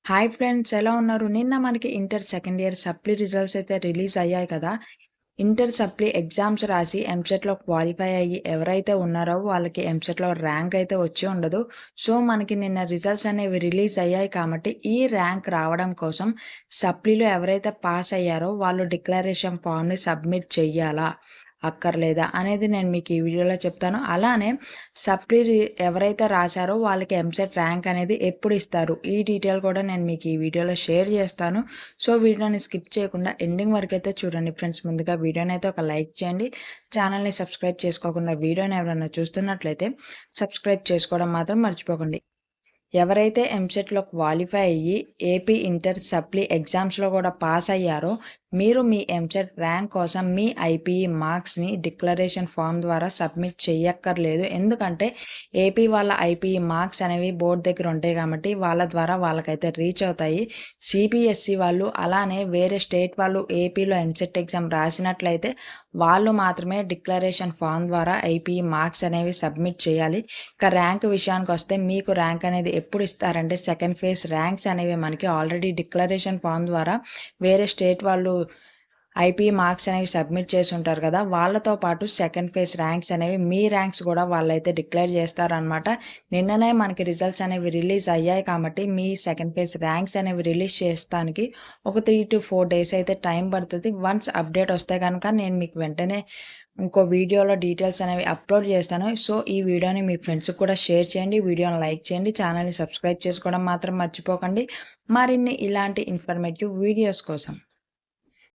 Hi friends, ఎలా ఉన్నారు? నిన్న మనకి inter second year supply results అయితే రిలీజ్ అయ్యాయి కదా! ఇంటర్ సప్లీ ఎగ్జామ్స్ రాసి ఎంసెట్‌లో క్వాలిఫై అయ్యి ఎవరైతే ఉన్నారో వాళ్ళకి ఎంసెట్‌లో ర్యాంక్ అయితే వచ్చి ఉండదు. సో, మనకి నిన్న రిజల్ట్స్ అనేవి రిలీజ్ అయ్యాయి కాబట్టి ఈ ర్యాంక్ రావడం కోసం సప్లీలో ఎవరైతే పాస్ అయ్యారో వాళ్ళు డిక్లరేషన్ ఫార్మ్‌ని సబ్మిట్ చెయ్యాలా? అక్కర్లేదా? అనేది నేను మీకు ఈ వీడియోలో చెప్తాను. అలానే సప్లీ ఎవరైతే రాసారో వాళ్ళకి ఎంసెట్ ర్యాంక్ అనేది ఎప్పుడు ఇస్తారు? ఈ డీటెయిల్ కూడా నేను మీకు ఈ వీడియోలో షేర్ చేస్తాను. సో, వీడియోని స్కిప్ చేయకుండా ఎండింగ్ వరకైతే చూడండి ఫ్రెండ్స్. ముందుగా వీడియోనైతే ఒక లైక్ చేయండి. ఛానల్‌ని సబ్స్క్రైబ్ చేసుకోకుండా వీడియోని ఎవరైనా చూస్తున్నట్లయితే సబ్స్క్రైబ్ చేసుకోవడం మాత్రం మర్చిపోకండి. ఎవరైతే ఎంసెట్‌లో క్వాలిఫై అయ్యి ఏపీ ఇంటర్ సప్లీ ఎగ్జామ్స్‌లో కూడా పాస్ అయ్యారో మీరు మీ ఎంసెట్ ర్యాంక్ కోసం మీ ఐపీఈ మార్క్స్‌ని డిక్లరేషన్ ఫార్మ్ ద్వారా సబ్మిట్ చెయ్యక్కర్లేదు. ఎందుకంటే ఏపీ వాళ్ళ ఐపీఈ మార్క్స్ అనేవి బోర్డ్ దగ్గర ఉంటాయి కాబట్టి వాళ్ళ ద్వారా వాళ్ళకైతే రీచ్ అవుతాయి. సిబిఎస్ఈ వాళ్ళు అలానే వేరే స్టేట్ వాళ్ళు ఏపీలో ఎంసెట్ ఎగ్జామ్ రాసినట్లయితే వాళ్ళు మాత్రమే డిక్లరేషన్ ఫార్మ్ ద్వారా ఐపీఈ మార్క్స్ అనేవి సబ్మిట్ చేయాలి. ఇక ర్యాంక్ విషయానికొస్తే మీకు ర్యాంక్ అనేది ఎప్పుడు ఇస్తారంటే సెకండ్ ఫేజ్ ర్యాంక్స్ అనేవి మనకి ఆల్రెడీ డిక్లరేషన్ ఫార్మ్ ద్వారా వేరే స్టేట్ వాళ్ళు ఐపీ మార్క్స్ అనేవి సబ్మిట్ చేసి ఉంటారు కదా! వాళ్ళతో పాటు సెకండ్ ఫేజ్ ర్యాంక్స్ అనేవి మీ ర్యాంక్స్ కూడా వాళ్ళైతే డిక్లేర్ చేస్తారనమాట. నిన్ననే మనకి రిజల్ట్స్ అనేవి రిలీజ్ అయ్యాయి కాబట్టి మీ సెకండ్ ఫేజ్ ర్యాంక్స్ అనేవి రిలీజ్ చేస్తానికి ఒక 3-4 డేస్ అయితే టైం పడుతది. వన్స్ అప్డేట్ వస్తే గనక నేను మీకు వెంటనే ఇంకో వీడియోలో డీటెయిల్స్ అనేవి అప్లోడ్ చేస్తాను. సో, ఈ వీడియోని మీ ఫ్రెండ్స్‌కి కూడా షేర్ చేయండి. వీడియోని లైక్ చేయండి. ఛానల్‌ని సబ్స్క్రైబ్ చేసుకోవడం మాత్రం మర్చిపోకండి. మరిన్ని ఇలాంటి ఇన్ఫర్మేటివ్ వీడియోస్ కోసం.